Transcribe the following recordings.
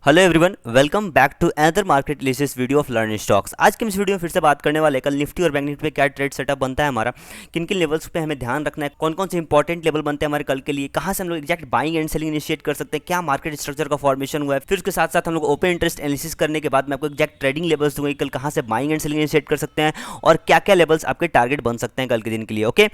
Hello everyone, welcome back to another market analysis video of Learn Stocks. आज की इस video में फिर से बात करने वाले कल निफ्टी और बैंक निफ्टी पे क्या ट्रेड सेटअप बनता है हमारा, किन किन लेवल्स पे हमें ध्यान रखना है, कौन कौन से इंपॉर्टेंट लेवल बनते हैं हमारे कल के लिए, कहाँ से हम लोग exact buying and selling initiate कर सकते हैं, क्या मार्केट स्ट्रक्चर का फॉर्मेशन हुआ है। फिर उसके साथ साथ हम लोग ओपन इंटरेस्ट एनालिसिस करने के बाद मैं आपको एक्जैक्ट ट्रेडिंग लेवल्स दूंगा, कल कहाँ से बाइंग एंड सेलिंग इनिशिएट कर सकते हैं और क्या क्या लेवल्स आपके टारगेट बन सकते हैं कल के दिन के लिए। ओके,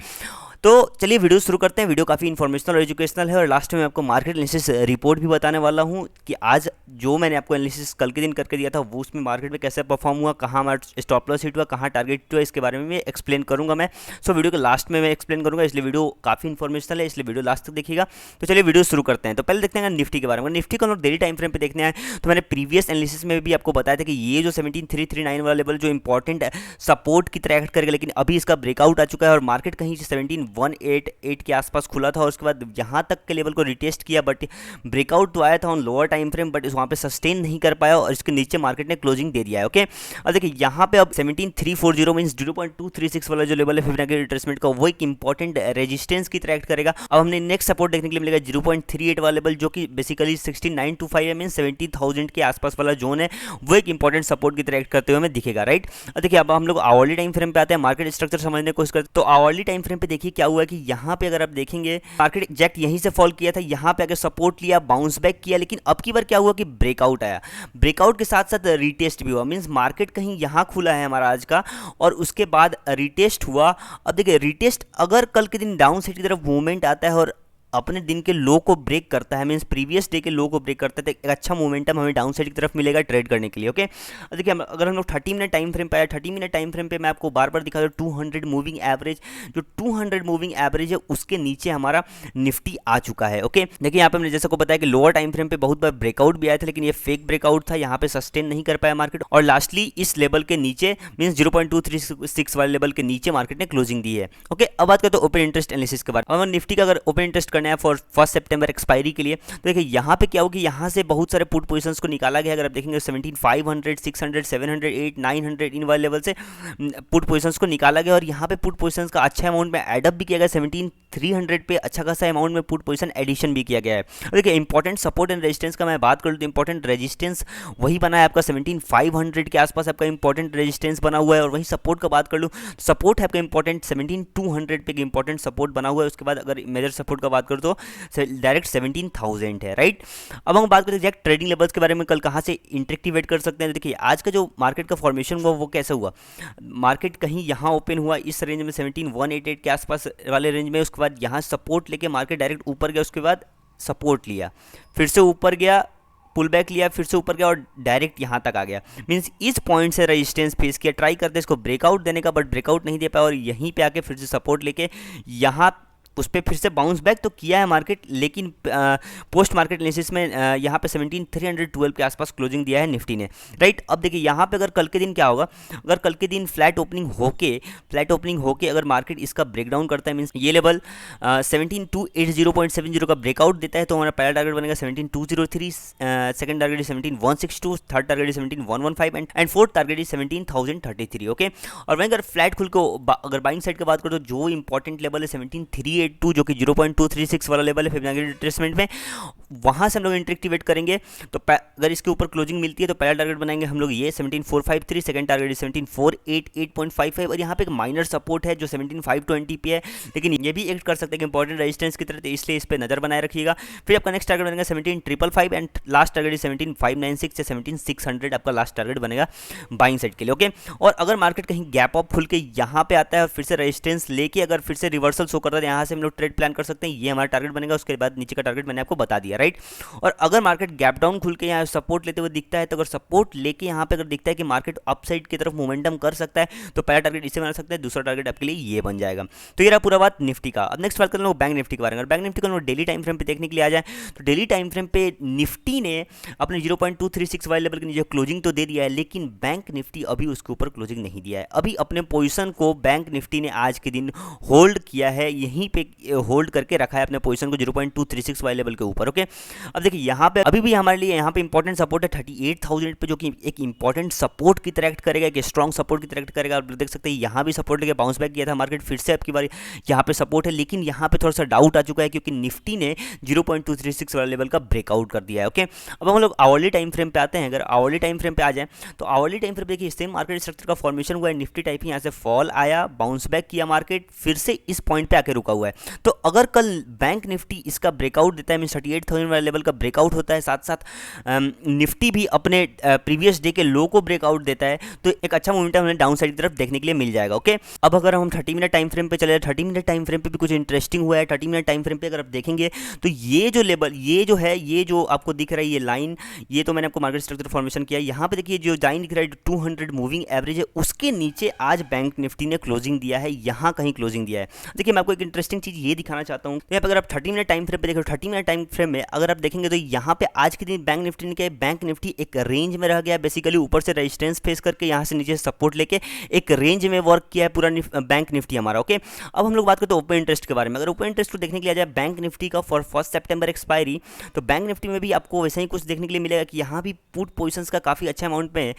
तो चलिए वीडियो शुरू करते हैं। वीडियो काफ़ी इन्फॉर्मेशनल और एजुकेशनल है और लास्ट में मैं आपको मार्केट एनालिसिस रिपोर्ट भी बताने वाला हूं कि आज जो मैंने आपको एनालिसिस कल के दिन करके दिया था वो उसमें मार्केट में कैसे परफॉर्म हुआ, कहाँ हमारा स्टॉप लॉस हिट हुआ, कहाँ टारगेट हिट हुआ, इसके बारे में एक्सप्लेन करूंगा मैं। सो वीडियो के लास्ट में मैं एक्सप्लेन करूंगा, इसलिए वीडियो काफ़ी इन्फॉर्मेशनल है, इसलिए वीडियो लास्ट तक देखिएगा। तो चलिए वीडियो शुरू करते हैं। तो पहले देखते हैं निफ्टी के बारे में। निफ्टी को हम लोग डेली टाइम फ्रेम पे देखने आए तो मैंने प्रीवियस एनालिसिस में भी आपको बताया था कि ये जो 17339 वाला लेवल जो इंपॉर्टेंट सपोर्ट की तरह एक्ट करेगा, लेकिन अभी इसका ब्रेकआउट आ चुका है और मार्केट कहीं 17188 के आसपास खुला था और उसके बाद यहाँ तक के लेवल को रिटेस्ट किया, बट ब्रेकआउट तो आया था on lower time frame, but वहाँ पे सस्टेन नहीं कर पाया और इसके नीचे मार्केट ने क्लोजिंग दे दिया है। ओके, और देखिए यहाँ पे अब 17340 मींस 0.236 वाला जो लेवल है फिबोनाची रिट्रेसमेंट का, वो एक इंपॉर्टेंट रेजिस्टेंस की तरह एक्ट करेगा। अब हमने नेक्स्ट सपोर्ट देखने के लिए मिलेगा 0.38 वाला लेवल, जो कि बेसिकली 16925 है, मींस 70,000 के आसपास वाला जोन है, वो एक इंपॉर्टेंट सपोर्ट की तरह एक्ट करते हुए हमें दिखेगा। राइट, और देखिए अब हम लोग आवरली टाइम फ्रेम पे आते हैं, मार्केट स्ट्रक्चर समझने की कोशिश करते हैं। तो आवरली टाइम फ्रेम पे देखिए क्या हुआ कि यहाँ पे अगर आप देखेंगे मार्केट एग्जैक्ट यहीं से फॉल किया था, यहाँ पे आगे सपोर्ट लिया, बाउंस बैक किया, लेकिन अब की बार क्या हुआ कि ब्रेकआउट आया, ब्रेकआउट के साथ साथ रिटेस्ट भी हुआ, मींस मार्केट कहीं यहाँ खुला है हमारा आज का और उसके बाद रिटेस्ट हुआ। अब देखिए रिटेस्ट अगर कल के दिन डाउन साइड की तरफ मूवमेंट आता है और अपने दिन के लो को ब्रेक करता है, मींस प्रीवियस डे के लो को ब्रेक करता है, तो एक अच्छा मोमेंटम हमें डाउन साइड की तरफ मिलेगा ट्रेड करने के लिए। ओके, देखिए अगर हम लोग 30 मिनट टाइम फ्रेम पे आए, 30 मिनट टाइम फ्रेम पे मैं आपको बार बार दिखा दूँ 200 मूविंग एवरेज, जो 200 मूविंग एवरेज है उसके नीचे हमारा निफ्टी आ चुका है। ओके, देखिए यहाँ पे हमने जैसे को बताया कि लोअर टाइम फ्रेम पे बहुत बार ब्रेकआउट भी आया था, लेकिन ये फेक ब्रेकआउट था, यहाँ पे सस्टेन नहीं कर पाया मार्केट और लास्टली इस लेवल के नीचे मींस 0.236 वाले लेवल के नीचे मार्केट ने क्लोजिंग दी है। ओके, अब बात करते हैं ओपन इंटरेस्ट एनालिसिस के बारे में। अगर निफ्टी का अगर ओपन इंटरेस्ट करना है फॉर 1 सितंबर एक्सपायरी के लिए, तो देखिए यहाँ पे क्या होगी, यहाँ से बहुत सारे पुट पोजीशंस को निकाला गया। अगर आप देखेंगे 17500, 600, 700, 800, 900 इन वाले लेवल से पुट पोजीशंस को निकाला गया और यहाँ पे पुट पोजीशंस का अच्छा अमाउंट में एडअप भी किया गया। 17300 पे अच्छा खासा अमाउंट में पुट पोजीशन एडिशन भी किया गया है। और देखिए इंपॉर्टेंट सपोर्ट एंड रेजिस्टेंस का मैं बात करूँ तो इंपॉर्टेंट रेजिस्टेंस वही बना है आपका 17500 के आसपास आपका इंपॉर्टेंट रेजिस्टेंस बना हुआ है। और वही सपोर्ट का बात कर लूँ, सपोर्ट है आपका इंपॉर्टेंट 17200 पे इंपॉर्टेंट सपोर्ट बना हुआ है। उसके बाद अगर मेजर सपोर्ट का बात करूँ तो डायरेक्ट 17,000 है। राइट, अब हम बात करते हैं एग्जैक्ट ट्रेडिंग लेवल्स के बारे में, कल कहाँ से इंटरेक्टिवेट कर सकते हैं। देखिए आज का जो मार्केट का फॉर्मेशन हुआ वो कैसे हुआ, मार्केट कहीं यहाँ ओपन हुआ इस रेंज में 17188 के आसपास वाले रेंज में, उसके बाद यहाँ सपोर्ट लेके मार्केट डायरेक्ट ऊपर गया, उसके बाद सपोर्ट लिया, फिर से ऊपर गया, पुल बैक लिया, फिर से ऊपर गया और डायरेक्ट यहाँ तक आ गया। मींस इस पॉइंट से रेजिस्टेंस फेस किया, ट्राई करते इसको ब्रेकआउट देने का, बट ब्रेकआउट नहीं दे पाया और यहीं पे आके फिर से सपोर्ट लेके यहाँ उस पर फिर से बाउंस बैक तो किया है मार्केट, लेकिन पोस्ट मार्केट एनालिसिस में यहाँ पे 17312 के आसपास क्लोजिंग दिया है निफ्टी ने। राइट, अब देखिए यहाँ पे अगर कल के दिन क्या होगा, अगर कल के दिन फ्लैट ओपनिंग होके अगर मार्केट इसका ब्रेकडाउन करता है, मीन्स ये लेवल 17280.70 का ब्रेकआउट देता है, तो हमारा पहला टारगेट बनेगा 17203, second target is 17162, third target is 17115 and fourth target is 17033। Okay, और वहीं अगर फ्लैट खुल को अगर बाइंग साइड की बात करो तो जो इंपॉर्टेंट लेवल है 17382, जो कि 0.236 वाला लेवल है फिबोनाची रिट्रेसमेंट में, वहां से हम लोग इंटरेक्टिवेट करेंगे। तो अगर इसके ऊपर क्लोजिंग मिलती है तो पहला टारगेट बनाएंगे हम लोग ये 17453, सेकंड टारगेट है 17488.55 और यहाँ पे एक माइनर सपोर्ट है जो 17520 पे है, लेकिन ये भी एक्ट कर सकते हैं कि इंपॉर्टेंट रेजिस्टेंस की तरह, तो इसलिए इस पर नजर बनाए रखिएगा। फिर आपका नेक्स्ट टारगेट बनेगा 17555 एंड लास्ट टारगेट 17596 या 17600 आपका लास्ट टारगेट बनेगा बाइंग साइड के लिए। ओके, और अगर मार्केट कहीं गैप अप खुल के यहाँ पे आता है और फिर से रेजिस्टेंस लेके अगर फिर से रिवर्सल शो करता है, यहाँ से हम लोग ट्रेड प्लान कर सकते हैं, ये हमारा टारगेट बनेगा। उसके बाद नीचे का टारगेट मैंने आपको बता दिया। राइट, और अगर मार्केट गैप डाउन खुल के यहाँ सपोर्ट लेते हुए दिखता है, तो अगर सपोर्ट लेके यहाँ पे अगर दिखता है कि मार्केट अपसाइड की तरफ मोमेंटम कर सकता है, तो पहला टारगेट इसे बना सकते हैं, दूसरा टारगेट आपके लिए ये बन जाएगा। तो ये रहा पूरा बात निफ्टी का। अब नेक्स्ट बात कर लो बैंक निफ्टी के बारे में। बैंक निफ्टी को डेली टाइम फ्रेम पे देखने के लिए आ जाए तो डेली टाइम फ्रेम पे निफ्टी ने अपने 0.236 वाले लेवल के नीचे क्लोजिंग तो दे दिया है, लेकिन बैंक निफ्टी अभी उसके ऊपर क्लोजिंग नहीं दिया है। अभी अपने पोजीशन को बैंक निफ्टी ने आज के दिन होल्ड किया है, यहीं पे होल्ड करके रखा है अपने पोजीशन को 0.236 वाले लेवल के ऊपर। Okay, okay. अब देखिए यहाँ पे अभी भी हमारे लिए यहाँ पे इंपॉर्टेंट सपोर्ट है 38,000 पे, जो कि एक इंपॉर्टेंट सपोर्ट की तरह एक्ट करेगा, एक स्ट्रॉन्ग सपोर्ट की तरह एक्ट करेगा। आप देख सकते हैं यहाँ भी सपोर्ट लेके बाउंस बैक किया था मार्केट, फिर से आपकी बारी यहाँ पे सपोर्ट है, लेकिन यहाँ पे थोड़ा सा डाउट आ चुका है क्योंकि निफ्टी ने 0.236 वाला लेवल का ब्रेकआउट कर दिया है। ओके, अब हम लोग आवरली टाइम फ्रेम पे आते हैं। अगर आवरली टाइम फ्रेम पे आ जाए तो आवरली टाइम फ्रेम देखिए सेम मार्केट स्ट्रक्चर का फॉर्मेशन हुआ है। निफ्टी टाइप यहाँ से फॉल आया, बाउंस बैक किया मार्केट, फिर से इस पॉइंट पे आके रुका हुआ है। तो अगर कल बैंक निफ्टी इसका ब्रेकआउट देता है, मीन 38,000 वाले लेवल का ब्रेकआउट होता है, साथ साथ निफ्टी भी अपने प्रीवियस डे के लो को ब्रेकआउट देता है, तो एक अच्छा मोमेंटम हमें डाउन साइड की तरफ देखने के लिए मिल जाएगा। ओके, अब अगर हम 30 मिनट टाइम फ्रेम पे चले, 30 मिनट टाइम फ्रेम पे भी कुछ इंटरेस्टिंग हुआ है। 30 मिनट टाइम फ्रेम पे अगर आप देखेंगे तो ये जो लेवल, ये जो है, ये जो आपको दिख रहा है ये लाइन, ये तो मैंने आपको मार्केट स्ट्रक्चर फॉर्मेशन किया है। यहाँ पे देखिए जो लाइन दिख रहा है 200 मूविंग एवरेज है, उसके नीचे आज बैंक निफ्टी ने क्लोजिंग दिया है, यहाँ कहीं क्लोजिंग दिया है। देखिए मैं आपको एक इंटरेस्टिंग चीज ये दिखाना चाहता हूँ। यहाँ पे अगर आप 30 मिनट टाइम फ्रेम पे देखो, 30 मिनट टाइम फ्रेम में अगर आप देखेंगे तो यहाँ पे आज के दिन बैंक निफ्टी ने क्या, बैंक निफ्टी एक रेंज में रह गया, बेसिकली ऊपर से रेजिस्टेंस फेस करके यहाँ से नीचे सपोर्ट लेके एक रेंज में वर्क किया है पूरा बैंक निफ्टी हमारा। ओके, अब हम लोग बात करते हैं ओपन इंटरेस्ट के बारे में। अगर ओपन इंटरेस्ट को देखने के लिए आ जाए बैंक निफ्टी का फॉर 1 सितंबर एक्सपायरी, तो बैंक निफ्टी में भी आपको वैसे ही कुछ देखने के लिए मिलेगा कि यहाँ भी पुट पोजीशंस का काफ़ी अच्छा अमाउंट में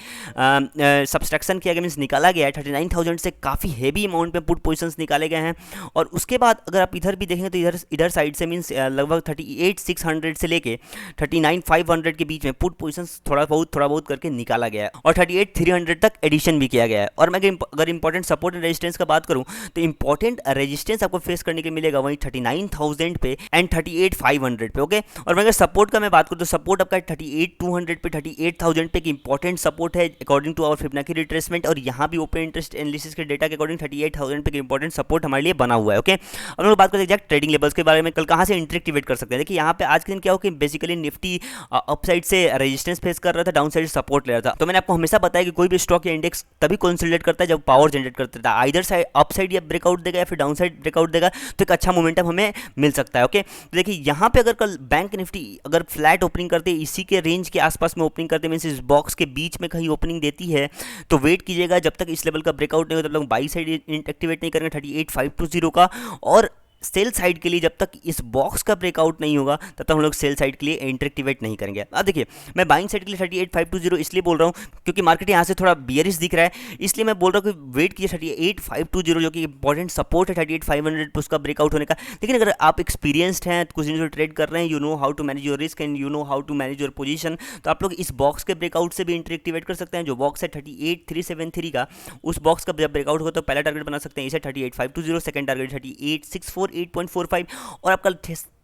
सब्सट्रैक्शन किया गया, मींस निकाला गया है। 39,000 से काफ़ी हैवी अमाउंट में पुट पोजीशंस निकाले गए हैं। और उसके बाद अगर आप इधर भी देखेंगे तो इधर साइड से मींस लगभग 38,600 से लेके 39,500 के बीच में पुट पोजीशंस थोड़ा बहुत करके निकाला गया है, और 38,300 तक एडिशन भी किया गया है। और मैं अगर इंपॉर्टेंट सपोर्ट एंड रेजिस्टेंस का बात करूं तो इंपॉर्टेंट रेजिस्टेंस आपको फेस करने के मिलेगा वहीं 39,000 पे एंड 38,500 पे। ओके, और मैं अगर सपोर्ट का मैं बात करूं तो सपोर्ट आपका 38,200 पे, 38,000 पे एक इंपॉर्टेंट सपोर्ट है according to our Fibonacci retracement. और यहाँ भी ओपन इंटरेस्ट एनालिसिस के डेटा के अकॉर्डिंग 38,000 पे इंपॉर्टेंट सपोर्ट हमारे लिए बना हुआ है। ओके, अब हम लोग बात करते हैं एग्जैक्ट ट्रेडिंग लेवल्स के बारे में, कल कहाँ से एंट्री एक्टिवेट कर सकते हैं। देखिए यहाँ पे आज के दिन क्या हो कि बेसिकली निफ्टी अपसाइड से रेजिस्टेंस फेस कर रहा था, डाउन साइड सपोर्ट ले रहा था। तो मैंने आपको हमेशा बताया कि कोई भी स्टॉक या इंडेक्स तभी कंसोलिडेट करता है जब पावर जनरेट करता है, आइदर साइड अप साइड या ब्रेकआउट देगा या फिर डाउन साइड ब्रेकआउट देगा, तो एक अच्छा मोमेंटम हमें मिल सकता है। ओके, तो देखिए यहाँ पे अगर कल बैंक निफ्टी अगर फ्लैट ओपनिंग करते इसी के रेंज के आसपास में ओपनिंग करते, मींस इस बॉक्स के बीच में कहीं ओपनिंग देती है, तो वेट कीजिएगा जब तक इस लेवल का ब्रेकआउट नहीं हो तब तक बाई साइड एक्टिवेट नहीं करेंगे 38,520 का। और सेल साइड के लिए जब तक इस बॉक्स का ब्रेकआउट नहीं होगा तब तक हम लोग सेल साइड के लिए एंटर एक्टिवेट नहीं करेंगे। अब देखिए मैं बाइंग साइड के लिए 38,520 इसलिए बोल रहा हूँ क्योंकि मार्केट यहाँ से थोड़ा बियरिश दिख रहा है, इसलिए मैं बोल रहा हूँ कि वेट कीजिए 38,520 जो कि इंपॉर्टेंट सपोर्ट है 38,500 पर उसका ब्रेकआउट होने का। लेकिन अगर आप एक्सपीरियंस्ड हैं, कुछ दिनों से ट्रेड कर रहे हैं, you know how to manage your risk and you know how to manage your position, तो आप लोग इस बॉक्स के ब्रेकआउट से भी एंटर एक्टिवेट कर सकते हैं। जो बॉक्स है 38,373 का, उस बॉक्स का जब ब्रेकआउट होगा तो पहला टारगेट बना सकते हैं इसे 38,520, सेकंड टारगेट 38,648.45 और आपका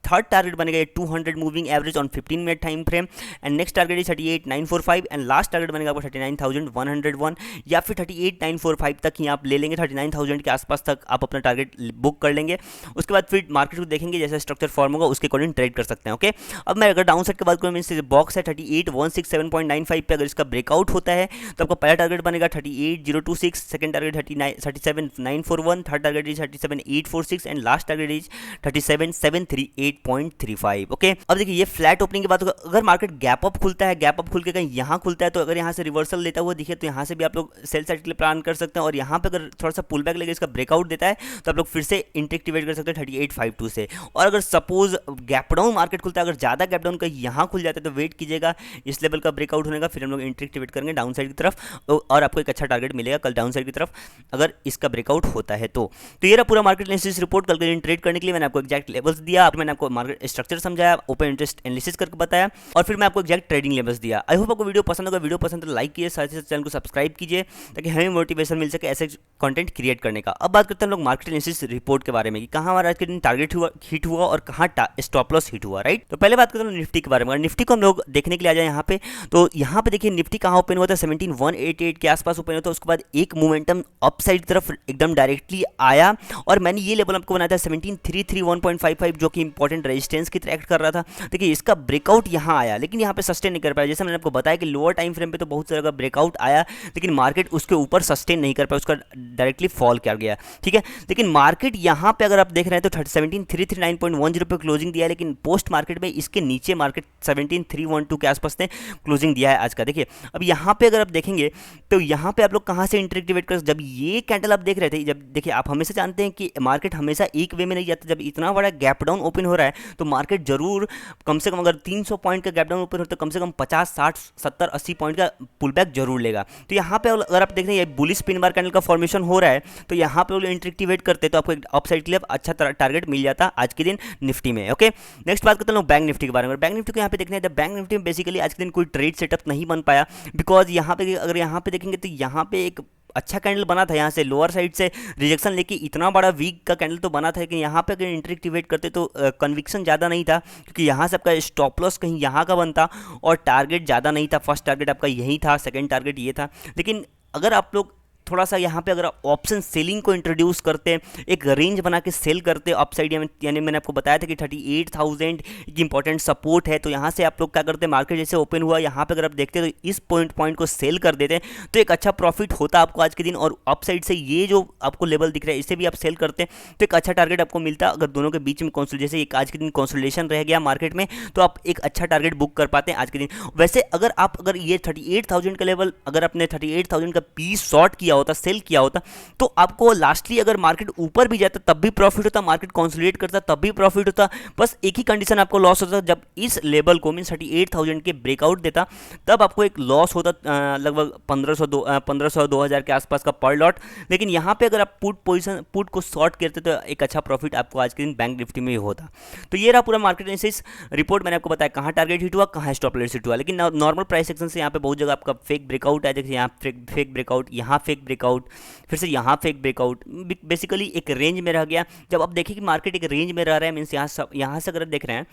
थर्ड टारगेट बनेगा 200 moving average on 15 minute time frame and next target is 38,945 and last target बनेगा आपको 39,101 या फिर 38,945 तक ही आप ले लेंगे। 39,000 के आसपास तक आप अपना टारगेट बुक कर लेंगे। उसके बाद फिर मार्केट को देखेंगे जैसा स्ट्रक्चर फॉर्म होगा उसके अकॉर्डिंग ट्रेड कर सकते हैं। ओके, अब मैं अगर डाउन साइड की बात करूँ मीन बॉक्स है 38,167.95 पे, अगर इसका ब्रेकआउट होता है तो आपका पहला टारगेट बनेगा 38,026, second target 37,941, third target is 37,846 and last target is 37,738.35। Okay, अब देखिए ये फ्लैट ओपनिंग की बात होगा, अगर मार्केट गैप अप खुलता है, गैप अप खुल के कहीं यहाँ खुलता है, तो अगर यहाँ से रिवर्सल लेता हुआ दिखे तो यहाँ से भी आप लोग सेल साइड के लिए प्लान कर सकते हैं। और यहाँ पे अगर थोड़ा सा पुल बैक लेके इसका ब्रेकआउट देता है तो आप लोग फिर से एंट्री एक्टिवेट कर सकते हैं 38,502 से। और अगर सपोज गैप डाउन मार्केट खुलता है, अगर ज़्यादा गैप डाउन कहीं यहाँ खुल जाता है तो वेट कीजिएगा इस लेवल का ब्रेकआउट होने का, फिर हम लोग एंट्री एक्टिवेट करेंगे डाउन साइड की तरफ और आपको एक अच्छा टारगेट मिलेगा कल डाउन साइड की तरफ अगर इसका ब्रेकआउट होता है तो। ये रहा पूरा मार्केट एनालिसिस रिपोर्ट। कल के दिन ट्रेड करने के लिए मैंने आपको एक्जैक्ट लेवल्स दिया, मैंने आपको मार्केट स्ट्रक्चर समझाया, ओपन इंटरेस्ट एनालिसिस करके बताया और फिर मैं आपको एक्जैक्ट ट्रेडिंग लेवल्स दिया। आई होप आपको वीडियो पसंद होगा, वीडियो पसंद तो लाइक कीजिए, साथ ही साथ चैनल को सब्सक्राइब कीजिए ताकि हमें मोटिवेशन मिल सके ऐसे कंटेंट क्रिएट करने का। अब बात करते हैं हम लोग मार्केट एनालिसिस रिपोर्ट के बारे में कि कहाँ हमारा आज के दिन टारगेट हिट हुआ और कहाँ स्टॉप लॉस हिट हुआ, राइट। तो पहले बात करते हैं निफ्टी के बारे में। निफ्टी को हम लोग देखने के लिए आ जाए यहाँ पे, तो यहाँ पे देखिए निफ्टी कहाँ ओपन हुआ था, 17,188 के आसपास ओपन हुआ था। उसके बाद एक मोमेंटम अपसाइड तरफ एकदम डायरेक्टली आया और मैंने ये लेवल आपको बनाया था 17,331.55 जो कि इंपॉर्टेंट रेजिस्टेंस की तरह एक्ट कर रहा था। देखिए इसका ब्रेकआउट यहाँ आया लेकिन यहाँ पे सस्टेन नहीं कर पाया। जैसे मैंने आपको बताया कि लोअर टाइम फ्रेम पे तो बहुत सारा ब्रेकआउट आया लेकिन मार्केट उसके ऊपर सस्टेन नहीं कर पाया, उसका डायरेक्टली फॉल कर गया, ठीक है। लेकिन मार्केट यहाँ पे अगर आप देख रहे हैं तो 17,339.10 पे क्लोजिंग दिया है, लेकिन पोस्ट मार्केट में इसके नीचे मार्केट 17,312 के आसपास ने क्लोजिंग दिया है आज का। देखिए अब यहाँ पे अगर आप देखेंगे तो यहाँ पे आप लोग कहाँ से एंट्री एक्टिवेट कर, जब ये कैंडल आप देख रहे थे, जब देखिए आप हमेशा जानते हैं कि मार्केट हमेशा एक वे में नहीं जाता, जब इतना बड़ा गैप डाउन ओपन हो रहा रहा है तो मार्केट जरूर कम से कम अगर 300 पॉइंट का गैप डाउन ऊपर हो तो कम से कम 50 60 70 80 पॉइंट का पुल बैक जरूर लेगा। तो यहाँ पे अगर आप देख रहे हैं ये बुलिश पिन बार कैंडल का फॉर्मेशन हो रहा है तो यहाँ पे एंट्री एक्टिवेट करते तो आपको एक अपसाइड के लिए अच्छा टारगेट मिल जाता आज के दिन निफ्टी में। ओके, नेक्स्ट बात करते हैं बैंक निफ्टी के बारे में। बैंक निफ्टी को यहाँ पे देखने हैं, बैंक निफ्टी में बेसिकली आज के दिन कोई ट्रेड सेटअप नहीं बन पाया बिकॉज यहाँ पे अगर यहाँ पे देखेंगे तो यहाँ पे एक अच्छा कैंडल बना था, यहाँ से लोअर साइड से रिजेक्शन लेके इतना बड़ा वीक का कैंडल तो बना था कि यहाँ पे अगर एंट्री एक्टिवेट करते तो कन्विक्शन ज़्यादा नहीं था क्योंकि यहाँ से आपका स्टॉप लॉस कहीं यहाँ का बनता और टारगेट ज़्यादा नहीं था। फर्स्ट टारगेट आपका यही था, सेकंड टारगेट ये था। लेकिन अगर आप लोग थोड़ा सा यहाँ पे अगर ऑप्शन सेलिंग को इंट्रोड्यूस करते हैं, एक रेंज बना के सेल करते हैं अपसाइड, यानी मैंने आपको बताया था कि 38,000 एक इंपॉर्टेंट सपोर्ट है। तो यहाँ से आप लोग क्या करते हैं, मार्केट जैसे ओपन हुआ यहाँ पे अगर आप देखते हैं तो इस पॉइंट को सेल कर देते हैं तो एक अच्छा प्रॉफिट होता आपको आज के दिन। और अपसाइड से ये जो आपको लेवल दिख रहा है इसे भी आप सेल करते हैं तो एक अच्छा टारगेट आपको मिलता है। अगर दोनों के बीच में जैसे एक आज के दिन कंसोलिडेशन रह गया मार्केट में तो आप एक अच्छा टारगेट बुक कर पाते हैं आज के दिन। वैसे अगर ये 38,000 का लेवल अगर आपने 38,000 का पीस शॉर्ट किया होता, सेल किया होता तो आपको लास्टली अगर मार्केट ऊपर भी जाता तब भी प्रॉफिट होता, मार्केट कंसोलिडेट करता तब भी प्रॉफिट होता। बस एक ही कंडीशन आपको लॉस होता, जब इस लेवल को मीन 38,000 के ब्रेकआउट देता तब आपको एक लॉस होता लगभग 1500 2000 के आसपास का पर लॉट। लेकिन यहाँ पे अगर आप पुट को शॉर्ट करते तो एक अच्छा प्रॉफिट आपको आज के दिन बैंक निफ्टी में ही होता। तो ये रहा पूरा मार्केट एनालिसिस रिपोर्ट। मैंने आपको बताया कहाँ टारगेट हिट हुआ, कहाँ स्टॉप लॉस हिट हुआ। लेकिन नॉर्मल प्राइस सेक्शन से यहाँ पे बहुत जगह आपका फेक ब्रेकआउट है। देखिए यहाँ फेक ब्रेकआउट, यहाँ फेक ब्रेकआउट, फिर से यहाँ फेक ब्रेकआउट, बेसिकली एक रेंज में रह गया। जब आप देखिए कि मार्केट एक रेंज में रह रहा है मीन्स यहाँ से अगर देख रहे हैं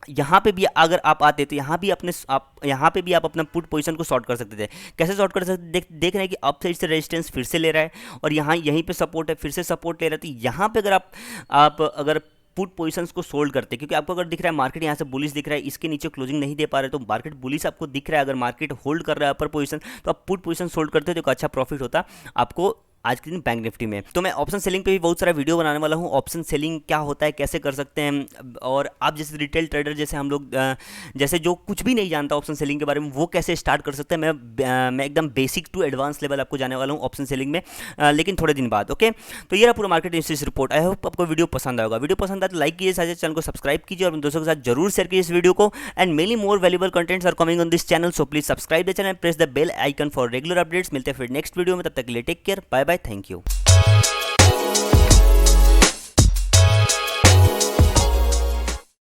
यहाँ पे भी अगर आप आते तो यहाँ भी आप अपना पुट पोजीशन को शॉर्ट कर सकते थे। कैसे शॉर्ट कर सकते थे, देख रहे हैं कि अप साइड से रेजिस्टेंस फिर से ले रहा है और यहीं पे सपोर्ट है, फिर से सपोर्ट ले रहा है। तो यहाँ पे अगर आप अगर पुट पोजीशंस को सोल्ड करते, क्योंकि आपको अगर दिख रहा है मार्केट यहाँ से बुलिश दिख रहा है, इसके नीचे क्लोजिंग नहीं दे पा रहे तो मार्केट बुलिश आपको दिख रहा है, अगर मार्केट होल्ड कर रहा है अपर पोजीशन तो आप पुट पोजीशन सोल्ड करते तो एक अच्छा प्रॉफिट होता आपको आज के दिन बैंक निफ्टी में। तो मैं ऑप्शन सेलिंग पे भी बहुत सारा वीडियो बनाने वाला हूँ, ऑप्शन सेलिंग क्या होता है, कैसे कर सकते हैं, और आप जैसे रिटेल ट्रेडर जैसे हम लोग जैसे जो कुछ भी नहीं जानता ऑप्शन सेलिंग के बारे में वो कैसे स्टार्ट कर सकते हैं। मैं एकदम बेसिक टू एडवांस लेवल आपको जाने वाला हूँ ऑप्शन सेलिंग में, लेकिन थोड़े दिन बाद। ओके, तो ये रहा पूरा market analysis report. I hope आपको वीडियो पसंद आएगा। वीडियो पसंद आए तो लाइक कीजिए, साथ चैनल को सब्सक्राइब कीजिए और दोस्तों के साथ जरूर शेयर कीजिए इस वीडियो को। And many more valuable contents are coming on this channel, so please subscribe the channel, press the bell icon for regular updates. मिलते हैं फिर नेक्स्ट वीडियो में, तब तक के लिए take care, bye bye, thank you.